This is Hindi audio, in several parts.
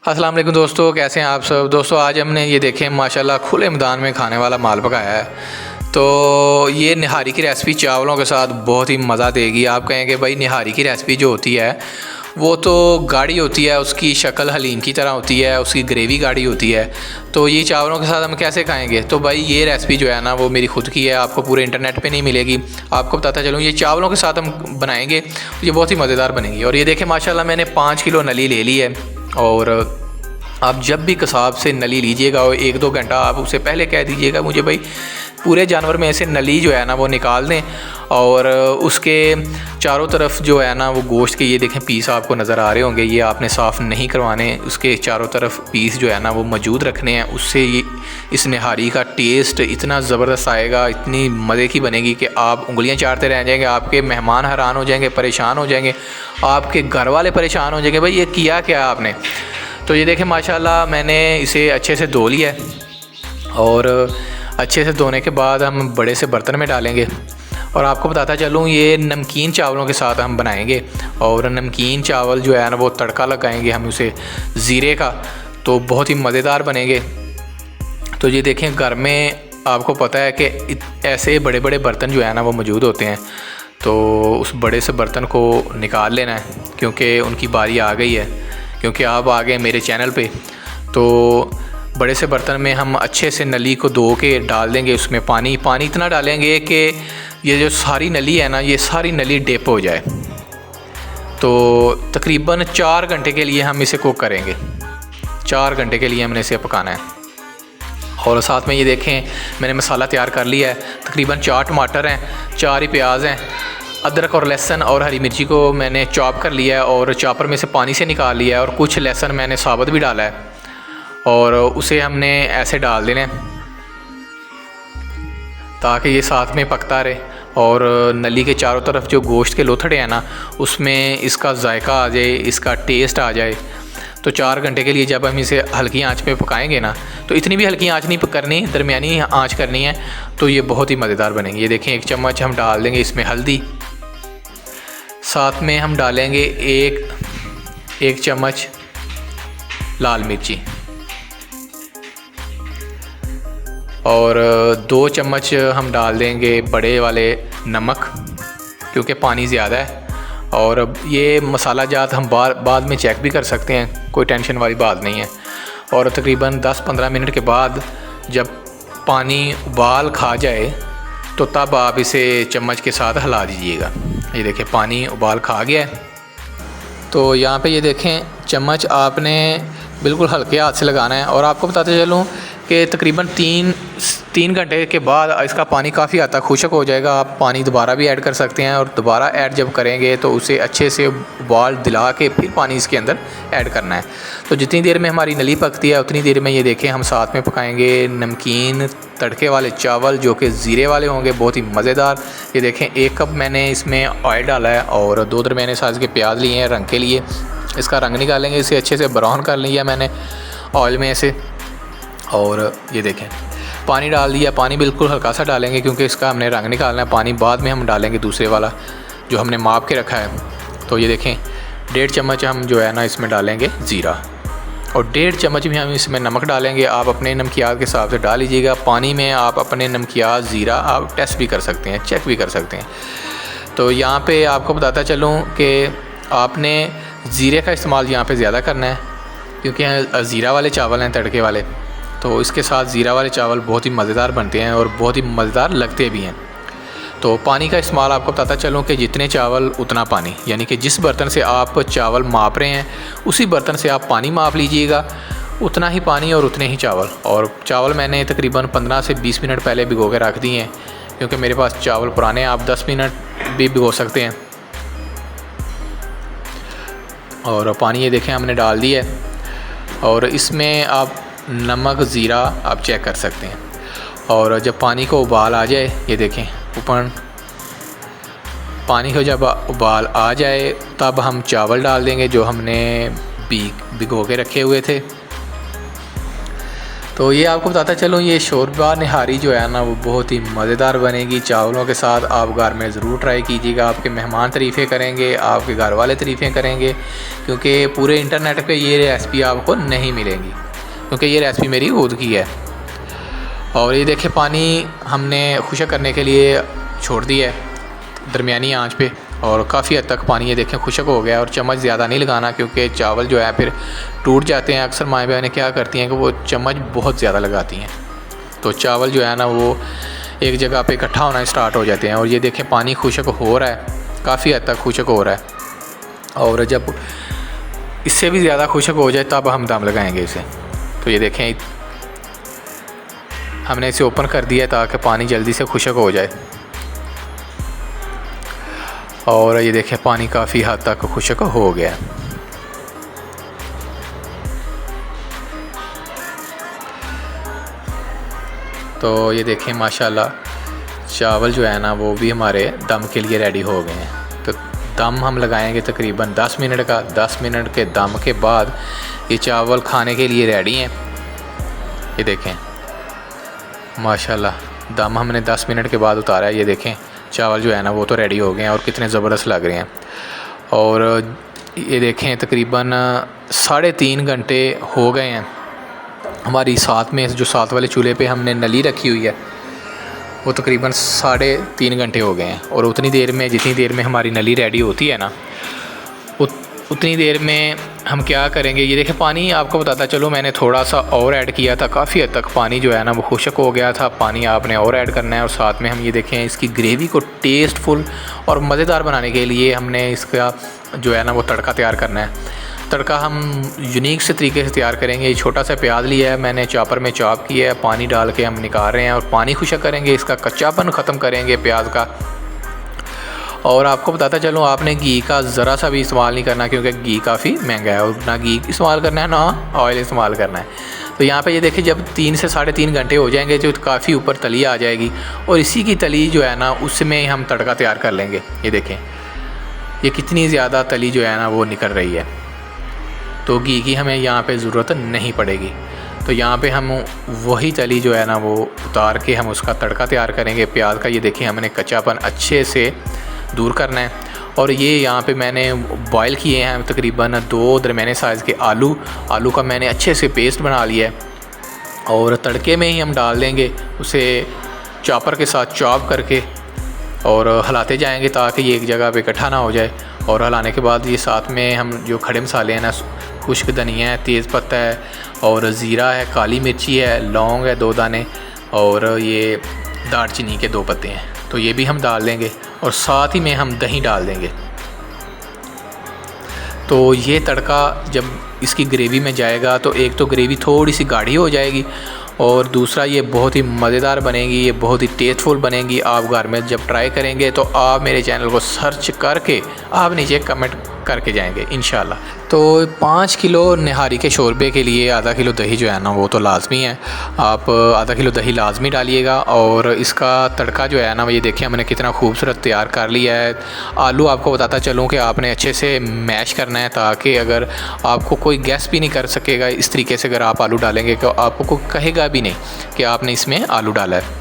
अस्सलाम वालेकुम दोस्तों, कैसे हैं आप सब। दोस्तों आज हमने ये देखें माशाल्लाह खुले मैदान में खाने वाला माल पकाया है। तो ये निहारी की रेसिपी चावलों के साथ बहुत ही मज़ा देगी। आप कहेंगे भाई निहारी की रेसिपी जो होती है वो तो गाढ़ी होती है, उसकी शक्ल हलीम की तरह होती है, उसकी ग्रेवी गाढ़ी होती है, तो ये चावलों के साथ हम कैसे खाएंगे। तो भाई ये रेसिपी जो है ना वो मेरी खुद की है, आपको पूरे इंटरनेट पे नहीं मिलेगी। आपको बताता चलूँ ये चावलों के साथ हम बनाएंगे, ये बहुत ही मज़ेदार बनेगी। और ये देखें माशाल्लाह मैंने 5 किलो नली ले ली है। और आप जब भी कसाब से नली लीजिएगा और 1-2 घंटा आप उससे पहले कह दीजिएगा मुझे भाई पूरे जानवर में से नली जो है ना वो निकाल दें। और उसके चारों तरफ जो है ना वो गोश्त के ये देखें पीस आपको नज़र आ रहे होंगे, ये आपने साफ़ नहीं करवाने, उसके चारों तरफ पीस जो है ना वो मौजूद रखने हैं। उससे ये इस निहारी का टेस्ट इतना ज़बरदस्त आएगा, इतनी मज़े की बनेगी कि आप उंगलियां चाटते रह जाएंगे। आपके मेहमान हैरान हो जाएंगे, परेशान हो जाएंगे, आपके घर वाले परेशान हो जाएंगे भाई ये किया क्या आपने। तो ये देखें माशाल्लाह मैंने इसे अच्छे से धो लिया है। और अच्छे से धोने के बाद हम बड़े से बर्तन में डालेंगे। और आपको बताता चलूँ ये नमकीन चावलों के साथ हम बनाएंगे। और नमकीन चावल जो है ना वो तड़का लगाएंगे हम उसे ज़ीरे का, तो बहुत ही मज़ेदार बनेंगे। तो ये देखें घर में आपको पता है कि ऐसे बड़े बड़े बर्तन जो है ना वो मौजूद होते हैं, तो उस बड़े से बर्तन को निकाल लेना है क्योंकि उनकी बारी आ गई है, क्योंकि आप आ गए मेरे चैनल पे। तो बड़े से बर्तन में हम अच्छे से नली को धो के डाल देंगे, उसमें पानी इतना डालेंगे कि ये जो सारी नली है ना ये सारी नली डिप हो जाए। तो तकरीबन 4 घंटे के लिए हम इसे कुक करेंगे, 4 घंटे के लिए हमने इसे पकाना है। और साथ में ये देखें मैंने मसाला तैयार कर लिया है। तकरीबन 4 टमाटर हैं, 4 ही प्याज हैं, अदरक और लहसुन और हरी मिर्ची को मैंने चॉप कर लिया है और चॉपर में से पानी से निकाल लिया है। और कुछ लहसुन मैंने साबुत भी डाला है और उसे हमने ऐसे डाल देना है ताकि ये साथ में पकता रहे। और नली के चारों तरफ जो गोश्त के लोथड़े हैं ना उसमें इसका जायका आ जाए, इसका टेस्ट आ जाए। तो 4 घंटे के लिए जब हम इसे हल्की आंच पे पकाएंगे ना, तो इतनी भी हल्की आंच नहीं करनी, दरमियानी आंच करनी है, तो ये बहुत ही मज़ेदार बनेंगे। ये देखें 1 चम्मच हम डाल देंगे इसमें हल्दी, साथ में हम डालेंगे एक चम्मच लाल मिर्ची और 2 चम्मच हम डाल देंगे बड़े वाले नमक, क्योंकि पानी ज़्यादा है। और ये मसाला जात हम बाद में चेक भी कर सकते हैं, कोई टेंशन वाली बात नहीं है। और तकरीबन 10-15 मिनट के बाद जब पानी उबाल खा जाए तो तब आप इसे चम्मच के साथ हिला दीजिएगा। ये देखें पानी उबाल खा गया है। तो यहाँ पे ये देखें चम्मच आपने बिल्कुल हल्के हाथ से लगाना है। और आपको बताते चलूँ कि तकरीबन 3 घंटे के बाद इसका पानी काफ़ी हद तक खुश्क हो जाएगा। आप पानी दोबारा भी ऐड कर सकते हैं और दोबारा ऐड जब करेंगे तो उसे अच्छे से उबाल दिला के फिर पानी इसके अंदर ऐड करना है। तो जितनी देर में हमारी नली पकती है उतनी देर में ये देखें हम साथ में पकाएंगे नमकीन तड़के वाले चावल जो कि ज़ीरे वाले होंगे, बहुत ही मज़ेदार। ये देखें 1 कप मैंने इसमें ऑयल डाला है और 2 दरमियाने साइज़ के प्याज लिए हैं रंग के लिए। इसका रंग निकालेंगे, इसे अच्छे से ब्राउन कर लिया मैंने ऑयल में से। और ये देखें पानी डाल दिया, पानी बिल्कुल हल्का सा डालेंगे क्योंकि इसका हमने रंग निकालना है। पानी बाद में हम डालेंगे दूसरे वाला जो हमने माप के रखा है। तो ये देखें 1.5 चम्मच हम जो है ना इसमें डालेंगे ज़ीरा और 1.5 चम्मच भी हम इसमें नमक डालेंगे। आप अपने नमकियात के हिसाब से डाल लीजिएगा। पानी में आप अपने नमकियात ज़ीरा आप टेस्ट भी कर सकते हैं, चेक भी कर सकते हैं। तो यहाँ पे आपको बताता चलूँ कि आपने ज़ीरे का इस्तेमाल यहाँ पे ज़्यादा करना है क्योंकि ज़ीरा वाले चावल हैं तड़के वाले, तो इसके साथ ज़ीरा वाले चावल बहुत ही मज़ेदार बनते हैं और बहुत ही मज़ेदार लगते भी हैं। तो पानी का इस्तेमाल आपको बताता चलूँ कि जितने चावल उतना पानी, यानी कि जिस बर्तन से आप चावल माप रहे हैं उसी बर्तन से आप पानी माप लीजिएगा, उतना ही पानी और उतने ही चावल। और चावल मैंने तकरीबन 15 से 20 मिनट पहले भिगो के रख दिए हैं क्योंकि मेरे पास चावल पुराने हैं, आप 10 मिनट भी भिगो सकते हैं। और पानी ये देखें हमने डाल दिया है और इसमें आप नमक ज़ीरा आप चेक कर सकते हैं। और जब पानी को उबाल आ जाए, ये देखें ऊपर पानी को जब उबाल आ जाए तब हम चावल डाल देंगे जो हमने भिगो के रखे हुए थे। तो ये आपको बताता चलूँ, ये शोरबा निहारी जो है ना वो बहुत ही मज़ेदार बनेगी चावलों के साथ। आप घर में ज़रूर ट्राई कीजिएगा, आपके मेहमान तारीफ़ें करेंगे, आपके घर वाले तारीफ़ें करेंगे, क्योंकि पूरे इंटरनेट पे ये रेसिपी आपको नहीं मिलेंगी, क्योंकि ये रेसिपी मेरी खुद की है। और ये देखिए पानी हमने खुशक करने के लिए छोड़ दिया है दरमियानी आंच पे, और काफ़ी हद तक पानी ये देखें खुशक हो गया। और चम्मच ज़्यादा नहीं लगाना, क्योंकि चावल जो है फिर टूट जाते हैं। अक्सर माएँ बहनें क्या करती हैं कि वो चम्मच बहुत ज़्यादा लगाती हैं, तो चावल जो है ना वो एक जगह पे इकट्ठा होना स्टार्ट हो जाते हैं। और ये देखें पानी खुशक हो रहा है, काफ़ी हद तक खुशक हो रहा है। और जब इससे भी ज़्यादा खुशक हो जाए तब हम दम लगाएंगे इसे। तो ये देखें हमने इसे ओपन कर दिया ताकि पानी जल्दी से खुशक हो जाए। और ये देखें पानी काफ़ी हद तक खुशक हो गया। तो ये देखें माशाल्लाह चावल जो है ना वो भी हमारे दम के लिए रेडी हो गए हैं। तो दम हम लगाएंगे तकरीबन 10 मिनट का। 10 मिनट के दम के बाद ये चावल खाने के लिए रेडी हैं। ये देखें माशाल्लाह दम हमने 10 मिनट के बाद उतारा है। ये देखें चावल जो है ना वो तो रेडी हो गए हैं और कितने ज़बरदस्त लग रहे हैं। और ये देखें तकरीबन 3.5 घंटे हो गए हैं। हमारी साथ में जो साथ वाले चूल्हे पे हमने नली रखी हुई है वो तकरीबन 3.5 घंटे हो गए हैं। और उतनी देर में, जितनी देर में हमारी नली रेडी होती है ना, उतनी देर में हम क्या करेंगे। ये देखें पानी आपको बताता चलो मैंने थोड़ा सा और ऐड किया था, काफ़ी हद तक पानी जो है ना वो खुशक हो गया था। पानी आपने और ऐड करना है। और साथ में हम ये देखें इसकी ग्रेवी को टेस्टफुल और मज़ेदार बनाने के लिए हमने इसका जो है ना वो तड़का तैयार करना है। तड़का हम यूनिक से तरीके से तैयार करेंगे। ये छोटा सा प्याज लिया है मैंने, चॉपर में चॉप किया है, पानी डाल के हम निकाल रहे हैं और पानी खुशक करेंगे, इसका कच्चापन ख़त्म करेंगे प्याज का। और आपको बताता चलूँ आपने घी का ज़रा सा भी इस्तेमाल नहीं करना, क्योंकि घी काफ़ी महंगा है और ना घी इस्तेमाल करना है ना ऑयल इस्तेमाल करना है। तो यहाँ पे ये देखिए जब 3 से 3.5 घंटे हो जाएंगे तो काफ़ी ऊपर तली आ जाएगी और इसी की तली जो है ना उसमें हम तड़का तैयार कर लेंगे। ये देखें ये कितनी ज़्यादा तली जो है ना वो निकल रही है, तो घी की हमें यहाँ पे ज़रूरत नहीं पड़ेगी। तो यहाँ पे हम वही तली जो है ना वो उतार के हम उसका तड़का तैयार करेंगे प्याज का। ये देखिए हमने कच्चापन अच्छे से दूर करना है। और ये यहाँ पे मैंने बॉयल किए हैं तकरीबन 2 दरमियाने साइज़ के आलू का मैंने अच्छे से पेस्ट बना लिया है और तड़के में ही हम डाल देंगे उसे चॉपर के साथ चॉप करके और हिलाते जाएंगे ताकि ये एक जगह पे इकट्ठा ना हो जाए। और हिलाने के बाद ये साथ में हम जो खड़े मसाले हैं ना, खुश्क धनिया है, तेज़पत्ता है और ज़ीरा है, काली मिर्ची है, लौंग है 2 दाने और ये दालचीनी के 2 पत्ते हैं, तो ये भी हम डाल देंगे। और साथ ही में हम दही डाल देंगे। तो ये तड़का जब इसकी ग्रेवी में जाएगा तो एक तो ग्रेवी थोड़ी सी गाढ़ी हो जाएगी और दूसरा ये बहुत ही मज़ेदार बनेगी, ये बहुत ही टेस्टफुल बनेगी। आप घर में जब ट्राई करेंगे तो आप मेरे चैनल को सर्च करके आप नीचे कमेंट करके जाएंगे इंशाल्लाह। तो 5 किलो निहारी के शोरबे के लिए आधा किलो दही जो है ना वो तो लाजमी है। आप आधा किलो दही लाजमी डालिएगा। और इसका तड़का जो है ना ये देखिए हमने कितना खूबसूरत तैयार कर लिया है। आलू आपको बताता चलूँ कि आपने अच्छे से मैश करना है ताकि अगर आपको कोई गैस भी नहीं कर सकेगा। इस तरीके से अगर आप आलू डालेंगे तो आपको कोई कहेगा भी नहीं कि आपने इसमें आलू डाला है।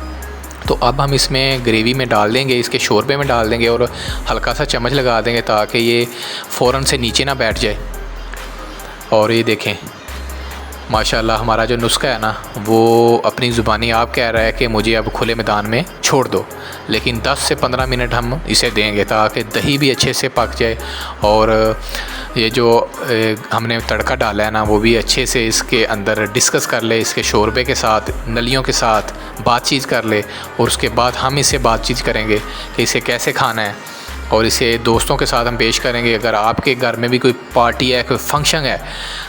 तो अब हम इसमें ग्रेवी में डाल देंगे, इसके शोरबे में डाल देंगे और हल्का सा चम्मच लगा देंगे ताकि ये फ़ौरन से नीचे ना बैठ जाए। और ये देखें माशाल्लाह हमारा जो नुस्खा है ना वो अपनी ज़ुबानी आप कह रहा है कि मुझे अब खुले मैदान में छोड़ दो, लेकिन 10 से 15 मिनट हम इसे देंगे ताकि दही भी अच्छे से पक जाए और ये जो हमने तड़का डाला है ना वो भी अच्छे से इसके अंदर डिस्कस कर ले, इसके शोरबे के साथ, नलियों के साथ बातचीत कर ले। और उसके बाद हम इससे बातचीत करेंगे कि इसे कैसे खाना है और इसे दोस्तों के साथ हम पेश करेंगे। अगर आपके घर में भी कोई पार्टी है, कोई फंक्शन है,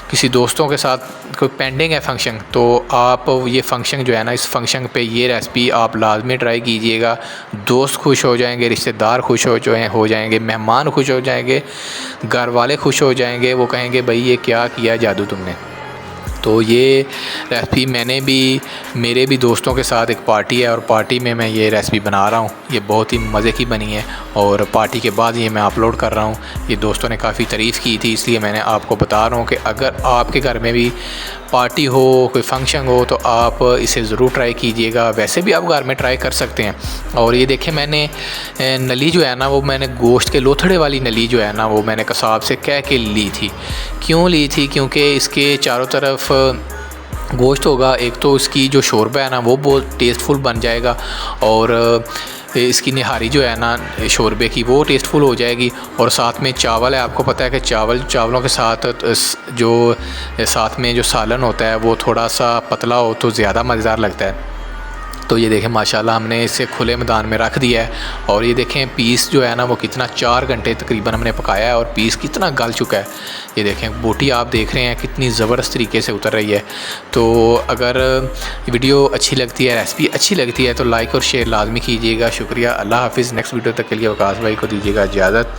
किसी दोस्तों के साथ कोई पेंडिंग है फंक्शन, तो आप ये फंक्शन जो है ना इस फंक्शन पे ये रेसिपी आप लाजमी ट्राई कीजिएगा। दोस्त खुश हो जाएंगे, रिश्तेदार खुश हो जाएंगे, मेहमान खुश हो जाएंगे, घर वाले खुश हो जाएंगे। वो कहेंगे भाई ये क्या किया जादू तुमने। तो ये रेसिपी मैंने भी, मेरे भी दोस्तों के साथ एक पार्टी है और पार्टी में मैं ये रेसिपी बना रहा हूँ। ये बहुत ही मज़े की बनी है और पार्टी के बाद ये मैं अपलोड कर रहा हूँ। ये दोस्तों ने काफ़ी तारीफ़ की थी, इसलिए मैंने आपको बता रहा हूँ कि अगर आपके घर में भी पार्टी हो, कोई फंक्शन हो, तो आप इसे ज़रूर ट्राई कीजिएगा। वैसे भी आप घर में ट्राई कर सकते हैं। और ये देखें, मैंने नली जो है ना, वो मैंने गोश्त के लोथड़े वाली नली जो है ना, वो मैंने कसाब से कह के ली थी। क्यों ली थी? क्योंकि इसके चारों तरफ गोश्त होगा, एक तो इसकी जो शोरबा है ना वो बहुत टेस्टफुल बन जाएगा और इसकी निहारी जो है ना शोरबे की वो टेस्टफुल हो जाएगी। और साथ में चावल है, आपको पता है कि चावलों के साथ जो साथ में जो सालन होता है वो थोड़ा सा पतला हो तो ज़्यादा मज़ेदार लगता है। तो ये देखें माशाल्लाह हमने इसे खुले मैदान में रख दिया है और ये देखें पीस जो है ना वो कितना 4 घंटे तकरीबन हमने पकाया है और पीस कितना गल चुका है। ये देखें बोटी आप देख रहे हैं कितनी ज़बरदस्त तरीके से उतर रही है। तो अगर वीडियो अच्छी लगती है, रेसिपी अच्छी लगती है तो लाइक और शेयर लाजमी कीजिएगा। शुक्रिया, अल्लाह हाफिज़। नेक्स्ट वीडियो तक के लिए वकास भाई को दीजिएगा इजाज़त।